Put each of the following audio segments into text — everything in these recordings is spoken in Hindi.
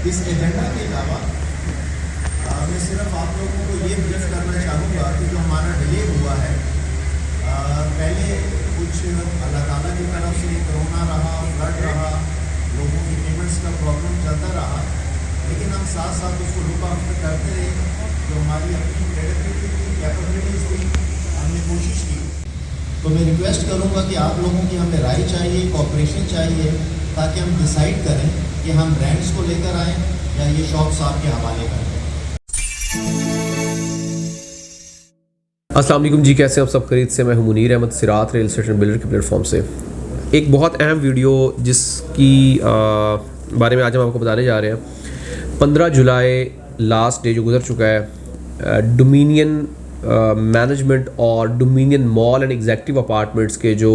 इस एजेंडा के अलावा मैं सिर्फ आप लोगों को ये ब्रीफ करना चाहूँगा कि जो हमारा डिले हुआ है, पहले कुछ अल्लाह ताला की तरफ से कोरोना रहा, फ्लड रहा, लोगों की पेमेंट्स का प्रॉब्लम चलता रहा, लेकिन हम साथ साथ उसको लुक आफ्टर करते रहे। जो हमारी अपनी क्रेडिबिलिटी थी, कैपेबिलिटीज़ थी, हमने कोशिश की। तो मैं रिक्वेस्ट करूँगा कि आप लोगों की हमें राय चाहिए, कोऑपरेशन चाहिए, ताकि हम डिसाइड करें कि हम ब्रांड्स को लेकर आएँ या ये शॉप्स आपके हवाले करें। अस्सलाम वालेकुम जी, कैसे हैं आप सब? खरीद से मैं हूं मुनीर अहमद सिरात रियल एस्टेट बिल्डर के प्लेटफॉर्म से। एक बहुत अहम वीडियो जिसकी बारे में आज हम आपको बताने जा रहे हैं। 15 जुलाई लास्ट डे जो गुजर चुका है, डोमिनियन मैनेजमेंट और dominion mall and executive apartments के जो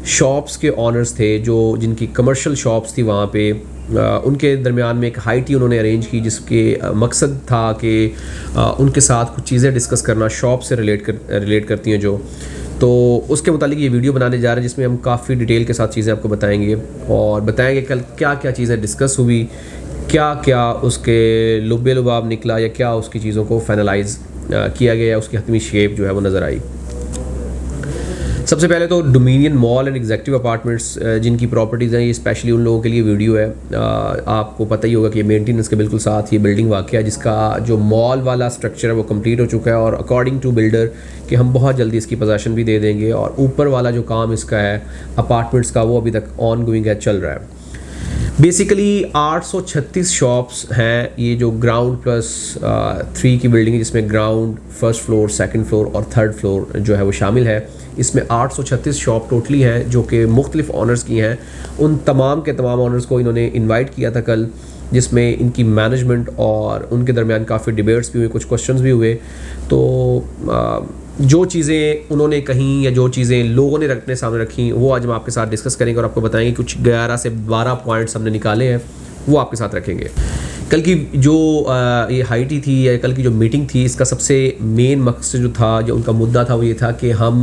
शॉप्स के ऑनर्स थे, जो जिनकी कमर्शियल शॉप्स थी, वहाँ पे उनके दरमियान में एक हाई टी उन्होंने अरेंज की, जिसके मकसद था कि उनके साथ कुछ चीज़ें डिस्कस करना, शॉप से रिलेट करती हैं जो। तो उसके मुतालिक ये वीडियो बनाने जा रहे हैं, जिसमें हम काफ़ी डिटेल के साथ चीज़ें आपको बताएंगे और बताएंगे कल क्या क्या चीज़ें डिस्कस हुई, क्या क्या उसके लुबे लुबाब निकला या क्या उसकी चीज़ों को फाइनलाइज किया गया, उसकी हतमी शेप जो है वो नज़र आई। सबसे पहले तो dominion mall and executive apartments जिनकी प्रॉपर्टीज़ हैं, ये स्पेशली उन लोगों के लिए वीडियो है। आपको पता ही होगा कि मेंटेनेंस के बिल्कुल साथ ये बिल्डिंग वाक़या है, जिसका जो मॉल वाला स्ट्रक्चर है वो कंप्लीट हो चुका है और अकॉर्डिंग टू बिल्डर कि हम बहुत जल्दी इसकी पोजेसन भी दे देंगे। और ऊपर वाला जो काम इसका है अपार्टमेंट्स का, वो अभी तक ऑन गोइंग है, चल रहा है। बेसिकली 836 शॉप्स हैं। ये जो ग्राउंड प्लस 3 की बिल्डिंग है, जिसमें ground, first floor, second floor और थर्ड फ्लोर जो है वो शामिल है। इसमें 836 शॉप टोटली हैं जो कि मुख्तलिफ ऑनर्स की हैं। उन तमाम के तमाम ऑनर्स को इन्होंने इनवाइट किया था कल, जिसमें इनकी मैनेजमेंट और उनके दरमियान काफ़ी डिबेट्स भी हुए, कुछ क्वेश्चंस भी हुए। तो जो चीज़ें उन्होंने कहीं या जो चीज़ें लोगों ने अपने सामने रखी, वो आज हम आपके साथ डिस्कस करेंगे और आपको बताएंगे। कुछ 11 से 12 पॉइंट्स हमने निकाले हैं, वो आपके साथ रखेंगे। कल की जो ये हाई टी थी या कल की जो मीटिंग थी, इसका सबसे मेन मकसद जो था, जो उनका मुद्दा था, वो ये था कि हम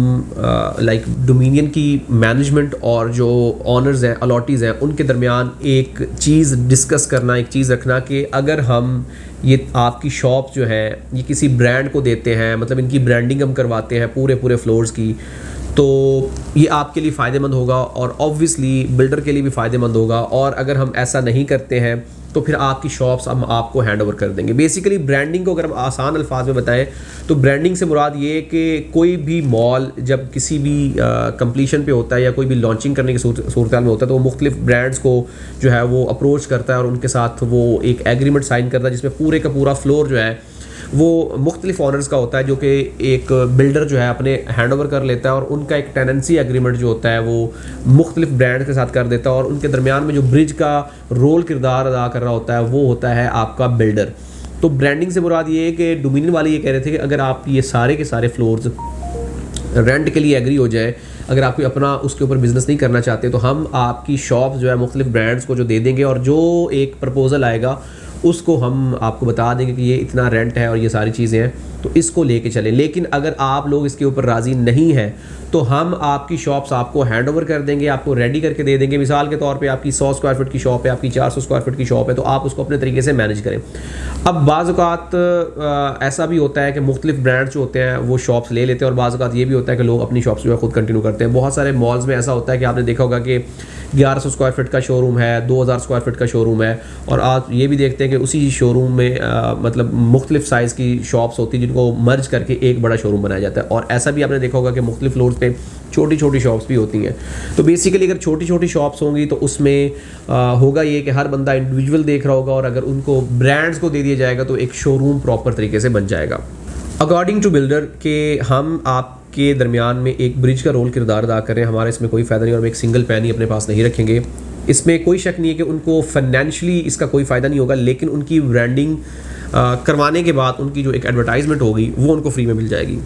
लाइक डोमिनियन की मैनेजमेंट और जो ऑनर्स हैं, अलॉटीज़ हैं, उनके दरमियान एक चीज़ डिस्कस करना, एक चीज़ रखना कि अगर हम ये आपकी शॉप जो है ये किसी ब्रांड को देते हैं, मतलब इनकी ब्रांडिंग हम करवाते हैं पूरे फ्लोर्स की, तो ये आपके लिए फ़ायदेमंद होगा और ऑब्वियसली बिल्डर के लिए भी फ़ायदेमंद होगा। और अगर हम ऐसा नहीं करते हैं तो फिर आपकी शॉप्स हम आपको हैंड ओवर कर देंगे। बेसिकली ब्रांडिंग को अगर हम आसान अल्फाज में बताएं तो ब्रांडिंग से मुराद ये कि कोई भी मॉल जब किसी भी कंप्लीशन पे होता है या कोई भी लॉन्चिंग करने की सूरत में होता है, तो वो मुख्तलिफ ब्रांड्स को जो है वो अप्रोच करता है और उनके साथ वो एक एग्रीमेंट साइन करता है, जिसमें पूरे का पूरा फ्लोर जो है वो मुख्तलिफ ऑनर्स का होता है, जो कि एक बिल्डर जो है अपने हैंड ओवर कर लेता है और उनका एक टेनेंसी एग्रीमेंट जो होता है वो मुख्तलिफ ब्रांड के साथ कर देता है। और उनके दरमियान में जो ब्रिज का रोल किरदार अदा कर रहा होता है वो होता है आपका बिल्डर। तो ब्रांडिंग से मुराद ये है कि डोमिनियन वाले ये कह रहे थे कि अगर आप ये सारे के सारे फ्लोर्स रेंट के लिए एग्री हो जाए, अगर आप कोई अपना उसके ऊपर बिजनेस नहीं करना चाहते, तो हम आपकी शॉप जो है मुख्तलिफ ब्रांड्स को जो दे देंगे और जो एक प्रपोजल आएगा उसको हम आपको बता देंगे कि ये इतना रेंट है और ये सारी चीज़ें हैं, तो इसको लेके चलें। लेकिन अगर आप लोग इसके ऊपर राज़ी नहीं हैं तो हम आपकी शॉप्स आपको हैंड ओवर कर देंगे, आपको रेडी करके दे देंगे। मिसाल के तौर पे आपकी 100 स्क्वायर फीट की शॉप है, आपकी 400 स्क्वायर फीट की शॉप है, तो आप उसको अपने तरीके से मैनेज करें। अब बाज़ औक़ात ऐसा भी होता है कि मुख्तलिफ ब्रांड्स जो होते हैं वो शॉप्स ले लेते हैं और बाज़ औक़ात ये भी होता है कि लोग अपनी शॉप्स जो है खुद कंटिन्यू करते हैं। बहुत सारे मॉल्स में ऐसा होता है कि आपने देखा होगा कि 1100 स्क्वायर फीट का शोरूम है, 2000 स्क्वायर फीट का शोरूम है, और आप ये भी देखते हैं कि उसी शोरूम में मतलब मुख्तलिफ साइज़ की शॉप्स होती हैं जिनको मर्ज करके एक बड़ा शोरूम बनाया जाता है। और ऐसा भी आपने देखा होगा कि मुख्तलिफ फ्लोर्स पे छोटी छोटी शॉप्स भी होती हैं। तो बेसिकली अगर छोटी छोटी शॉप्स होंगी तो उसमें होगा ये कि हर बंदा इंडिविजुअल देख रहा होगा, और अगर उनको ब्रांड्स को दे दिया जाएगा तो एक शोरूम प्रॉपर तरीके से बन जाएगा। अकॉर्डिंग टू बिल्डर के हम आपके दरमियान में एक ब्रिज का रोल किरदार अदा करें, हमारा इसमें कोई फ़ायदा नहीं और हम एक सिंगल पैनी अपने पास नहीं रखेंगे। इसमें कोई शक नहीं है कि उनको फाइनेंशियली इसका कोई फ़ायदा नहीं होगा, लेकिन उनकी ब्रांडिंग करवाने के बाद उनकी जो एक एडवर्टाइजमेंट होगी वो उनको फ्री में मिल जाएगी।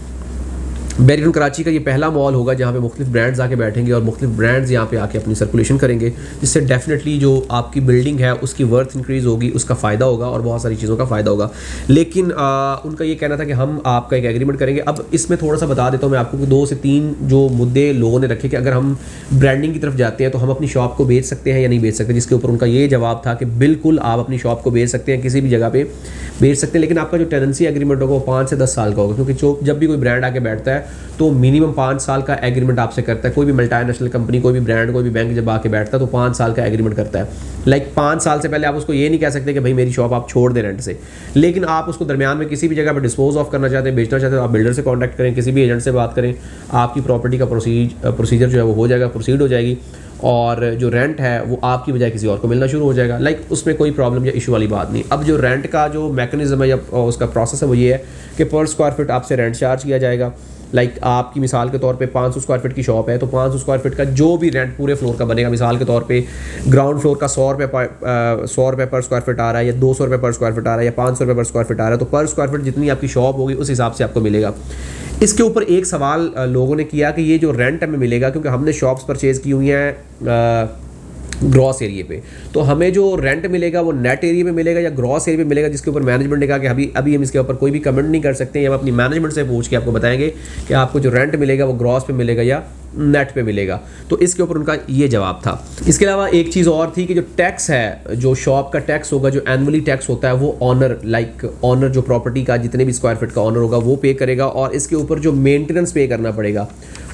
बैरिटन कराची का ये पहला मॉल होगा जहाँ पे मुख्तलिफ ब्रांड्स आके बैठेंगे और मुख्तलिफ ब्रांड्स यहाँ पे आके अपनी सर्कुलेशन करेंगे, जिससे डेफिनेटली जो आपकी बिल्डिंग है उसकी वर्थ इंक्रीज़ होगी, उसका फ़ायदा होगा और बहुत सारी चीज़ों का फ़ायदा होगा। लेकिन उनका ये कहना था कि हम आपका एक एग्रीमेंट करेंगे। अब इसमें थोड़ा सा बता देता हूँ मैं आपको कि 2 से 3 जो मुद्दे लोगों ने रखे कि अगर हम ब्रांडिंग की तरफ जाते हैं तो हम अपनी शॉप को बेच सकते हैं या नहीं बेच सकते, जिसके ऊपर उनका ये जवाब था कि बिल्कुल आप अपनी शॉप को बेच सकते हैं, किसी भी जगह पे बेच सकते हैं, लेकिन आपका जो टेनेंसी एग्रीमेंट होगा वो 5 से 10 साल का होगा, क्योंकि जब भी कोई ब्रांड आके बैठता है तो मिनिमम 5 साल का एग्रीमेंट आपसे करता है। कोई भी मल्टीनेशनल कंपनी, कोई भी ब्रांड, कोई भी बैंक जब आके बैठता है तो 5 साल का एग्रीमेंट करता है। लाइक 5 साल से पहले आप उसको ये नहीं कह सकते कि भाई मेरी शॉप आप छोड़ दें रेंट से, लेकिन आप उसको दरमियान में किसी भी जगह पर डिस्पोज ऑफ करना चाहते हैं, बेचना चाहते हैं, आप बिल्डर से कॉन्टैक्ट करें, किसी भी एजेंट से बात करें, आपकी प्रॉपर्टी का प्रोसीजर जो है वो हो जाएगा, प्रोसीड हो जाएगी और जो रेंट है वो आपकी बजाय किसी और को मिलना शुरू हो जाएगा। लाइक उसमें कोई प्रॉब्लम या इशू वाली बात नहीं। अब जो रेंट का जो मैकेनिज्म है या उसका प्रोसेस है वो ये है कि पर स्क्वायर फीट आपसे रेंट चार्ज किया जाएगा। लाइक आपकी मिसाल के तौर पे 500 स्क्वायर फीट की शॉप है तो 500 स्क्वायर फीट का जो भी रेंट पूरे फ्लोर का बनेगा, मिसाल के तौर पे ग्राउंड फ्लोर का 100 रुपये पर स्क्वायर फीट आ रहा है या 200 रुपये पर स्क्वायर फीट आ रहा है या 500 रुपये पर स्क्वायर फीट आ रहा है, तो पर स्क्वायर फीट जितनी आपकी शॉप होगी उस हिसाब से आपको मिलेगा। इसके ऊपर एक सवाल लोगों ने किया कि ये जो रेंट हमें मिलेगा, क्योंकि हमने शॉप्स परचेज़ की हुई हैं ग्रॉस एरिया पे, तो हमें जो रेंट मिलेगा वो नेट एरिया में मिलेगा या ग्रॉस एरिया में मिलेगा, जिसके ऊपर मैनेजमेंट ने कहा कि अभी हम इसके ऊपर कोई भी कमेंट नहीं कर सकते हैं। हम अपनी मैनेजमेंट से पूछ के आपको बताएंगे कि आपको जो रेंट मिलेगा वो ग्रॉस पे मिलेगा या नेट पे मिलेगा। तो इसके ऊपर उनका ये जवाब था। इसके अलावा एक चीज़ और थी कि जो टैक्स है, जो शॉप का टैक्स होगा, जो एनुअली टैक्स होता है वो ऑनर जो प्रॉपर्टी का जितने भी स्क्वायर फीट का ऑनर होगा वो पे करेगा, और इसके ऊपर जो मेंटेनेंस पे करना पड़ेगा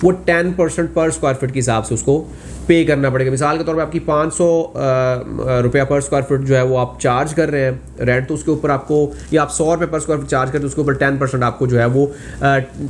वो 10% पर स्क्वायर फीट के हिसाब से उसको पे करना पड़ेगा। मिसाल के तौर पे आपकी 500 रुपया पर स्क्वायर फीट जो है वो आप चार्ज कर रहे हैं रेंट, तो उसके ऊपर आपको, या आप 100 रुपये पर स्क्वायर फीट चार्ज करते हैं, उसके ऊपर 10% आपको जो है वो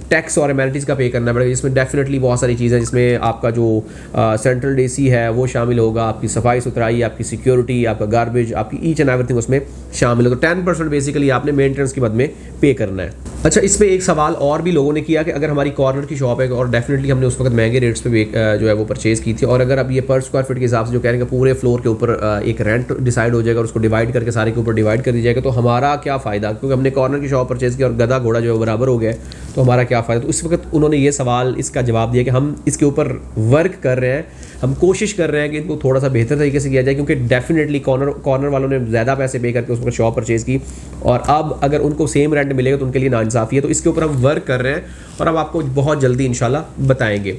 टैक्स और एमेनिटीज़ का पे करना पड़ेगा, जिसमें डेफिनेटली बहुत सारी चीज़ें, जिसमें आपका जो सेंट्रल डीसी है वो शामिल होगा, आपकी सफाई सुथराई, आपकी सिक्योरिटी, आपका गार्बेज, आपकी ईच एंड एवरीथिंग उसमें शामिल होगा। तो 10% बेसिकली आपने मेंटेनेंस की मद में पे करना है। अच्छा, इसमें एक सवाल और भी लोगों ने किया कि अगर हमारी कॉर्नर की शॉप है, और डेफिनेटली हमने उस वक्त महंगे रेट्स पे जो है वो परचेज़ की थी, और अगर अब ये पर स्क्वायर फीट के हिसाब से जो कह रहे हैं कि पूरे फ्लोर के ऊपर एक रेंट डिसाइड हो जाएगा और उसको डिवाइड करके सारे के ऊपर डिवाइड कर दिया जाएगा, तो हमारा क्या फ़ायदा, क्योंकि हमने कॉर्नर की शॉप परचेज़ की और गधा घोड़ा जो है बराबर हो गया, तो हमारा क्या फ़ायदा। तो इस वक्त उन्होंने ये सवाल, इसका जवाब दिया कि हम इसके ऊपर वर्क कर रहे हैं, हम कोशिश कर रहे हैं कि इनको थोड़ा सा बेहतर तरीके से किया जाए, क्योंकि डेफिनेटली कॉर्नर वालों ने ज़्यादा पैसे पे करके उस पर शॉप परचेज़ की, और अब अगर उनको सेम रेंट मिलेगा तो उनके लिए नाइंसाफ़ी है। तो इसके ऊपर हम वर्क कर रहे हैं और अब आपको बहुत जल्दी इंशाल्लाह बताएंगे।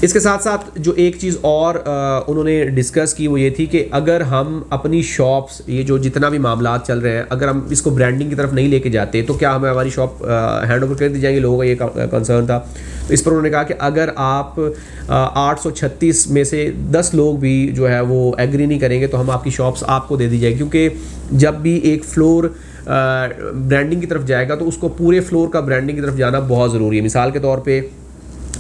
इसके साथ साथ जो एक चीज़ और उन्होंने डिस्कस की वो ये थी कि अगर हम अपनी शॉप्स, ये जो जितना भी मामला चल रहे हैं, अगर हम इसको ब्रांडिंग की तरफ नहीं लेके जाते तो क्या हमें हमारी शॉप हैंड ओवर कर दी जाएगी, लोगों का ये कंसर्न था। तो इस पर उन्होंने कहा कि अगर आप 836 में से 10 लोग भी जो है वो एग्री नहीं करेंगे तो हम आपकी शॉप्स आपको दे दी जाएगी, क्योंकि जब भी एक फ्लोर ब्रांडिंग की तरफ जाएगा तो उसको पूरे फ्लोर का ब्रांडिंग की तरफ जाना बहुत ज़रूरी है। मिसाल के तौर पे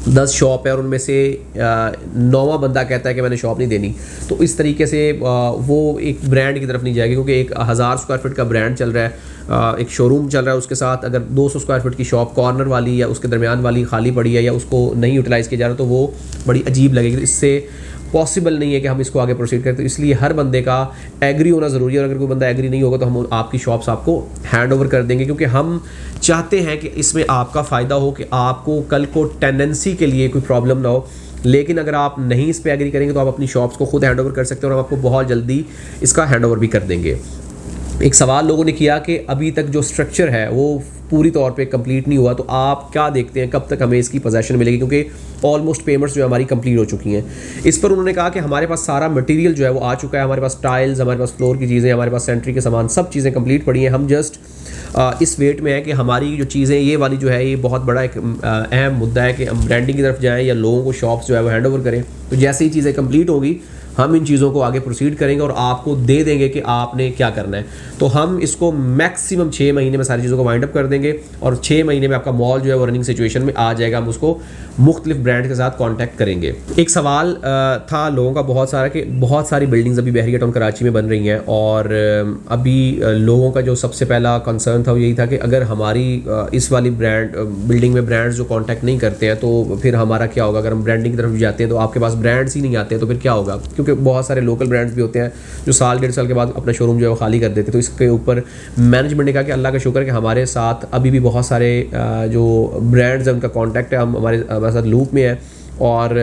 10 शॉप है और उनमें से 9वां बंदा कहता है कि मैंने शॉप नहीं देनी, तो इस तरीके से वो एक ब्रांड की तरफ नहीं जाएगी, क्योंकि एक 1000 स्क्वायर फीट का ब्रांड चल रहा है, एक शोरूम चल रहा है, उसके साथ अगर 200 स्क्वायर फीट की शॉप कॉर्नर वाली या उसके दरमियान वाली खाली पड़ी है या उसको नहीं यूटिलाइज़ किया जा रहा, तो वो बड़ी अजीब लगेगी। इससे पॉसिबल नहीं है कि हम इसको आगे प्रोसीड करें, तो इसलिए हर बंदे का एग्री होना ज़रूरी है, और अगर कोई बंदा एग्री नहीं होगा तो हम आपकी शॉप्स आपको हैंड ओवर कर देंगे, क्योंकि हम चाहते हैं कि इसमें आपका फ़ायदा हो, कि आपको कल को टेनेंसी के लिए कोई प्रॉब्लम ना हो। लेकिन अगर आप नहीं इस पर एग्री करेंगे तो आप अपनी शॉप्स को खुद हैंड ओवर कर सकते हैं, और हम आपको बहुत जल्दी इसका हैंड ओवर भी कर देंगे। एक सवाल लोगों ने किया कि अभी तक जो स्ट्रक्चर है वो पूरी तौर पे कंप्लीट नहीं हुआ, तो आप क्या देखते हैं कब तक हमें इसकी पोजेशन मिलेगी, क्योंकि ऑलमोस्ट पेमेंट्स जो हमारी कंप्लीट हो चुकी हैं। इस पर उन्होंने कहा कि हमारे पास सारा मटेरियल जो है वो आ चुका है, हमारे पास टाइल्स, हमारे पास फ्लोर की चीज़ें, हमारे पास सेंट्री के सामान, सब चीज़ें कंप्लीट पड़ी हैं। हम जस्ट इस वेट में है कि हमारी जो चीज़ें, ये वाली जो है, ये बहुत बड़ा एक अहम मुद्दा है कि हम ब्रांडिंग की तरफ जाएँ या लोगों को शॉप्स जो है वो हैंड ओवर करें। तो जैसे ही चीज़ें कंप्लीट होगी हम इन चीज़ों को आगे प्रोसीड करेंगे और आपको दे देंगे कि आपने क्या करना है। तो हम इसको मैक्सिमम 6 महीने में सारी चीज़ों को वाइंड अप कर देंगे, और 6 महीने में आपका मॉल जो है वो रनिंग सिचुएशन में आ जाएगा। हम उसको मुख्तलिफ ब्रांड के साथ कॉन्टैक्ट करेंगे। एक सवाल था लोगों का बहुत सारा कि बहुत सारी बिल्डिंग्स अभी बहरिया टाउन कराची में बन रही हैं, और अभी लोगों का जो सबसे पहला कंसर्न था वो यही था कि अगर हमारी इस वाली बिल्डिंग में ब्रांड्स जो कॉन्टैक्ट नहीं करते हैं तो फिर हमारा क्या होगा। अगर हम ब्रांडिंग की तरफ जाते हैं तो आपके पास ब्रांड्स ही नहीं आते हैं तो फिर क्या होगा, क्योंकि क्योंकि बहुत सारे लोकल ब्रांड्स भी होते हैं जो साल 1.5 साल के बाद अपना शोरूम जो है वो खाली कर देते। तो इसके ऊपर मैनेजमेंट ने कहा कि अल्लाह का शुक्र है कि हमारे साथ अभी भी बहुत सारे जो ब्रांड्स हैं उनका कॉन्टैक्ट है, हम हमारे साथ लूप में है, और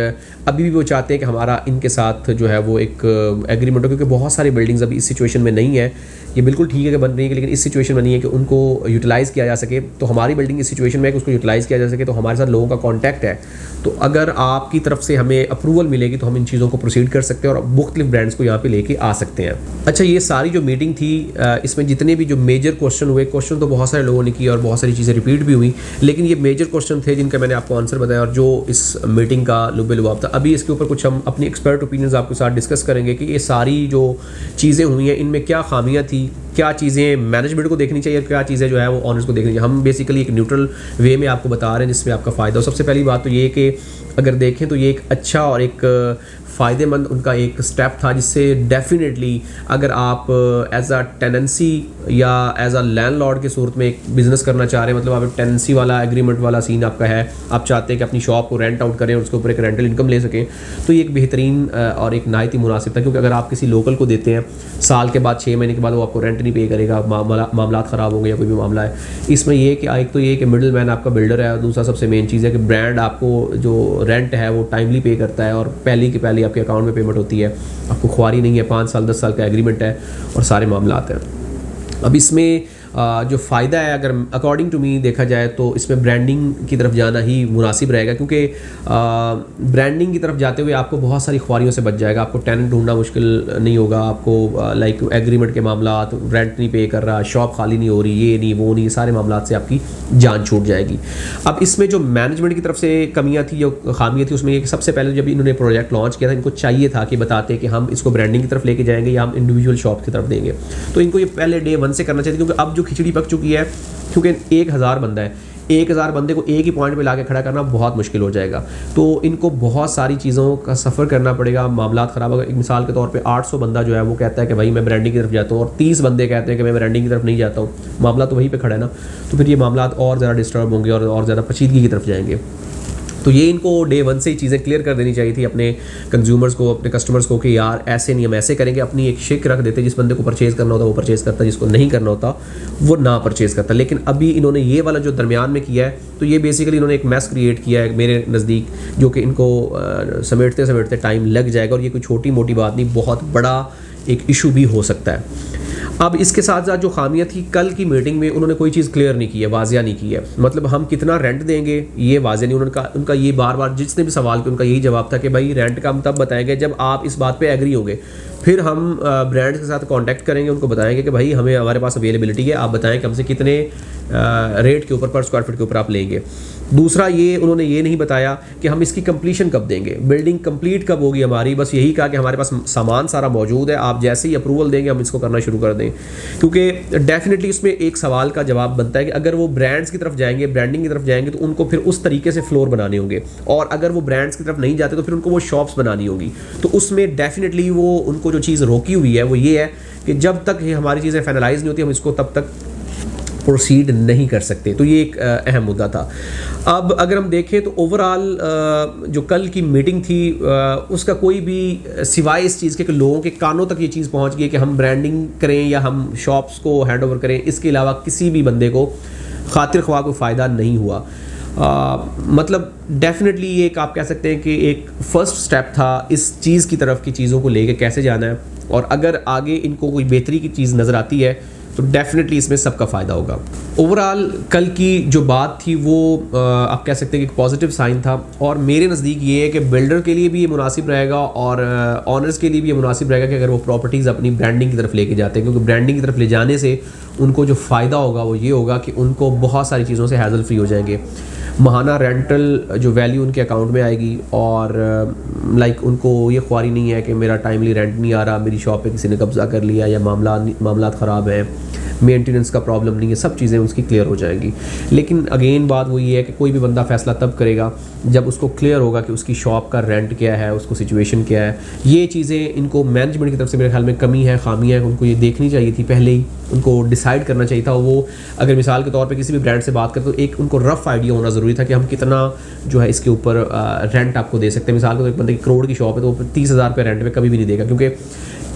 अभी भी वो चाहते हैं कि हमारा इनके साथ जो है वो एक एग्रीमेंट हो, क्योंकि बहुत सारी बिल्डिंग्स अभी इस सिचुएशन में नहीं है। ये बिल्कुल ठीक है कि बन रही है, लेकिन इस सिचुएशन में नहीं है कि उनको यूटिलाइज़ किया जा सके। तो हमारी बिल्डिंग इस सिचुएशन में है कि उसको यूटिलाइज़ किया जा सके, तो हमारे साथ लोगों का कॉन्टैक्ट है। तो अगर आपकी तरफ से हमें अप्रूवल मिलेगी तो हम इन चीज़ों को प्रोसीड कर सकते हैं और मुख्तलिफ ब्रांड्स को यहाँ पे लेके आ सकते हैं। अच्छा, ये सारी जो मीटिंग थी इसमें जितने भी जो मेजर क्वेश्चन हुए, क्वेश्चन तो बहुत सारे लोगों ने किए और बहुत सारी चीज़ें रिपीट भी हुई, लेकिन ये मेजर क्वेश्चन थे जिनका मैंने आपको आंसर बताया और जो इस मीटिंग का लुब्बे लुबाब था। अभी इसके ऊपर कुछ हम अपनी एक्सपर्ट ओपिनियंस आपके साथ डिस्कस करेंगे कि ये सारी जो चीज़ें हुई हैं इनमें क्या खामियां थी, क्या चीज़ें मैनेजमेंट को देखनी चाहिए और क्या चीज़ें जो है वो ऑनर्स को देखनी चाहिए। हम बेसिकली एक न्यूट्रल वे में आपको बता रहे हैं जिसमें आपका फ़ायदा हो। सबसे पहली बात तो ये कि अगर देखें तो ये एक अच्छा और एक फ़ायदेमंद उनका एक स्टेप था, जिससे डेफिनेटली अगर आप एज अ टेनेंसी या एज अ लैंडलॉर्ड की सूरत में एक बिज़नेस करना चाह रहे हैं, मतलब आप टेनेंसी वाला एग्रीमेंट वाला सीन आपका है, आप चाहते हैं कि अपनी शॉप को रेंट आउट करें और उसके ऊपर एक रेंटल इनकम ले सकें, तो ये एक बेहतरीन और एक नहायत ही मुनासिब था। क्योंकि अगर आप किसी लोकल को देते हैं, साल के बाद 6 महीने के बाद वो आपको रेंट नहीं पे करेगा, मामला ख़राब होंगे या कोई भी मामला है। इसमें ये कि एक तो ये कि मिडिल मैन आपका बिल्डर है, और दूसरा सबसे मेन चीज़ है कि ब्रांड आपको जो रेंट है वो टाइमली पे करता है और पहली की पहली आपके अकाउंट में पेमेंट होती है, आपको ख्वारी नहीं है, 5 साल 10 साल का एग्रीमेंट है और सारे मामला आते हैं। अब इसमें जो फ़ायदा है अगर अकॉर्डिंग टू मी देखा जाए तो इसमें ब्रांडिंग की तरफ जाना ही मुनासिब रहेगा, क्योंकि ब्रांडिंग की तरफ जाते हुए आपको बहुत सारी ख्वारियों से बच जाएगा। आपको टेनेंट ढूंढना मुश्किल नहीं होगा, आपको लाइक एग्रीमेंट के मामला, रेंट नहीं पे कर रहा, शॉप खाली नहीं हो रही, ये नहीं वो नहीं, सारे मामला से आपकी जान छूट जाएगी। अब इसमें जो मैनेजमेंट की तरफ से कमियाँ थी, जो खामियाँ थी, उसमें ये कि सबसे पहले जब इन्होंने प्रोजेक्ट लॉन्च किया था, इनको चाहिए था कि बताते कि हम इसको ब्रांडिंग की तरफ लेके जाएंगे या हम इंडिविजुअल शॉप की तरफ देंगे। तो इनको ये पहले डे 1 से करना चाहिए, क्योंकि अब जो खिचड़ी पक चुकी है, क्योंकि 1000 बंदा है, 1000 बंदे को एक ही पॉइंट पे लाके खड़ा करना बहुत मुश्किल हो जाएगा। तो इनको बहुत सारी चीज़ों का सफ़र करना पड़ेगा, मामला ख़राब होगा। एक मिसाल के तौर पे 800 बंदा जो है वो कहता है कि भाई मैं ब्रांडिंग की तरफ जाता हूँ और 30 बंदे कहते हैं कि मैं ब्रांडिंग की तरफ नहीं जाता हूँ, मामला तो वहीं पे खड़ा है ना। तो फिर ये मामला और ज़्यादा डिस्टर्ब होंगे और ज़्यादा पेचीदगी की तरफ जाएंगे। तो ये इनको डे 1 से ही चीज़ें क्लियर कर देनी चाहिए थी अपने कंज्यूमर्स को, अपने कस्टमर्स को, कि यार ऐसे नहीं, हम ऐसे करेंगे। अपनी एक शिक रख देते, जिस बंदे को परचेज़ करना होता वो परचेज़ करता, जिसको नहीं करना होता वो ना परचेज़ करता। लेकिन अभी इन्होंने ये वाला जो दरमियान में किया है, तो ये बेसिकली इन्होंने एक मैस क्रिएट किया है मेरे नज़दीक, जो कि इनको समेटते समेटते टाइम लग जाएगा। और ये कोई छोटी मोटी बात नहीं, बहुत बड़ा एक इशू भी हो सकता है। अब इसके साथ साथ जो खामियां थी, कल की मीटिंग में उन्होंने कोई चीज़ क्लियर नहीं की है, वाजिया नहीं की है। मतलब हम कितना रेंट देंगे ये वाजिया नहीं, उनका ये बार बार जिसने भी सवाल किया उनका यही जवाब था कि भाई रेंट का हम तब बताएंगे जब आप इस बात पे एग्री होंगे, फिर हम ब्रांड्स के साथ कांटेक्ट करेंगे, उनको बताएंगे कि भाई हमारे पास अवेलेबिलिटी है, आप बताएं कि हमसे कितने रेट के ऊपर, पर स्क्वायर फीट के ऊपर आप लेंगे। दूसरा ये उन्होंने ये नहीं बताया कि हम इसकी कंप्लीशन कब देंगे, बिल्डिंग कंप्लीट कब होगी हमारी। बस यही कहा कि हमारे पास सामान सारा मौजूद है, आप जैसे ही अप्रूवल देंगे हम इसको करना शुरू कर दें। क्योंकि डेफिनेटली इसमें एक सवाल का जवाब बनता है कि अगर वो ब्रांड्स की तरफ जाएंगे, ब्रांडिंग की तरफ जाएंगे, तो उनको फिर उस तरीके से फ्लोर बनाने होंगे, और अगर वो ब्रांड्स की तरफ नहीं जाते तो फिर उनको वो शॉप्स बनानी होगी। तो उसमें डेफिनेटली वो उनको जो चीज़ रोकी हुई है वो ये है कि जब तक ये हमारी चीज़ें फाइनलाइज नहीं होती हम इसको तब तक प्रोसीड नहीं कर सकते। तो ये एक अहम मुद्दा था। अब अगर हम देखें तो ओवरऑल जो कल की मीटिंग थी उसका कोई भी सिवाय इस चीज़ के कि लोगों के कानों तक ये चीज़ पहुंच गई कि हम ब्रांडिंग करें या हम शॉप्स को हैंड ओवर करें, इसके अलावा किसी भी बंदे को खातिर ख्वाह को फ़ायदा नहीं हुआ। मतलब डेफिनेटली ये एक आप कह सकते हैं कि एक फ़र्स्ट स्टेप था इस चीज़ की तरफ, की चीज़ों को लेके कैसे जाना है, और अगर आगे इनको कोई बेहतरी की चीज़ नज़र आती है तो डेफिनेटली इसमें सबका फ़ायदा होगा। ओवरऑल कल की जो बात थी वो आप कह सकते हैं कि एक पॉजिटिव साइन था, और मेरे नज़दीक ये है कि बिल्डर के लिए भी ये मुनासिब रहेगा और ऑनर्स के लिए भी ये मुनासिब रहेगा कि अगर वो प्रॉपर्टीज़ अपनी ब्रांडिंग की तरफ लेके जाते हैं, क्योंकि ब्रांडिंग की तरफ ले जाने से उनको जो फ़ायदा होगा वो ये होगा कि उनको बहुत सारी चीज़ों से हैज़ल फ्री हो जाएंगे। महाना रेंटल जो वैल्यू उनके अकाउंट में आएगी, और लाइक उनको ये ख्वारी नहीं है कि मेरा टाइमली रेंट नहीं आ रहा, मेरी शॉप पे किसी ने कब्ज़ा कर लिया या मामला ख़राब है, मेंटेनेंस का प्रॉब्लम नहीं है, सब चीज़ें उसकी क्लियर हो जाएंगी। लेकिन अगेन बात वो ये है कि कोई भी बंदा फैसला तब करेगा जब उसको क्लियर होगा कि उसकी शॉप का रेंट क्या है, उसको सिचुएशन क्या है। ये चीज़ें इनको मैनेजमेंट की तरफ से मेरे ख्याल में कमी है, खामी है, उनको ये देखनी चाहिए थी पहले ही, उनको डिसाइड करना चाहिए था। वो अगर मिसाल के तौर पे किसी भी ब्रांड से बात करते तो एक उनको रफ आइडिया होना ज़रूरी था कि हम कितना जो है इसके ऊपर रेंट आपको दे सकते हैं। मिसाल के तौर पर एक बंदे की करोड़ की शॉप है तो वो 30,000 रुपये रेंट पे कभी भी नहीं देगा, क्योंकि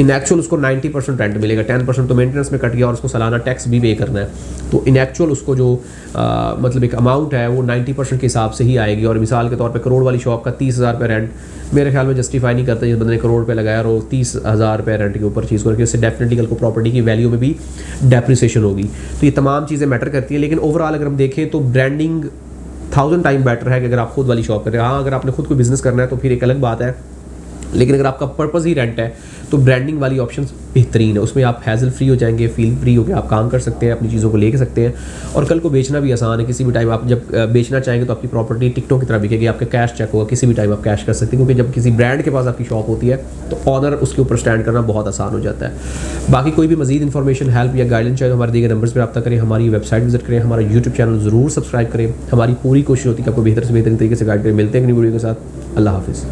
इन एक्चुअल उसको 90% रेंट मिलेगा, 10% तो मेंटेनेंस में कट गया और उसको सालाना टैक्स भी पे करना है। तो इन एक्चुअल उसको जो मतलब एक अमाउंट है वो 90% के हिसाब से ही आएगी। और मिसाल के तौर पे करोड़ वाली शॉप का 30,000 रुपये रेंट मेरे ख्याल में जस्टिफाई नहीं करता। जिस बंदे ने करोड़ रुपये लगाया और वो 30,000 रुपये रेंट के ऊपर चीज़ करके उससे डेफिनेटली कल को प्रॉपर्टी की वैल्यू में भी डेप्रिसिएशन होगी। तो ये तमाम चीज़ें मैटर करती हैं। लेकिन ओवरऑल अगर हम देखें तो ब्रांडिंग 1000 टाइम बेटर है कि अगर आप खुद वाली शॉप कर रहे हैं। हाँ, अगर आपने खुद कोई बिजनेस करना है तो फिर एक अलग बात है, लेकिन अगर आपका पर्पस ही रेंट है तो ब्रांडिंग वाली ऑप्शन बेहतरीन है। उसमें आप हैजल फ्री हो जाएंगे, फील फ्री हो के आप काम कर सकते हैं, अपनी चीज़ों को ले सकते हैं और कल को बेचना भी आसान है। किसी भी टाइम आप जब बेचना चाहेंगे तो आपकी प्रॉपर्टी टिकटों की तरह बिकेगी, आपका कैश चेक होगा, किसी भी टाइम आप कैश कर सकते हैं, क्योंकि जब किसी ब्रांड के पास आपकी शॉप होती है तो ऑनर उसके ऊपर स्टैंड करना बहुत आसान हो जाता है। बाकी कोई भी मजीद इन्फॉर्मेशन, हेल्प या गाइडेंस चाहिए तो हमारे दिए गए नंबर्स पर रब्ता करें, हमारी वेबसाइट विजिट करें, हमारा यूट्यूब चैनल ज़रूर सब्सक्राइब करें। हमारी पूरी कोशिश होती है कि आपको बेहतर से बेहतरीन तरीके से गाइड करें। मिलते हैं एक नई वीडियो के साथ। अल्लाह हाफिज़।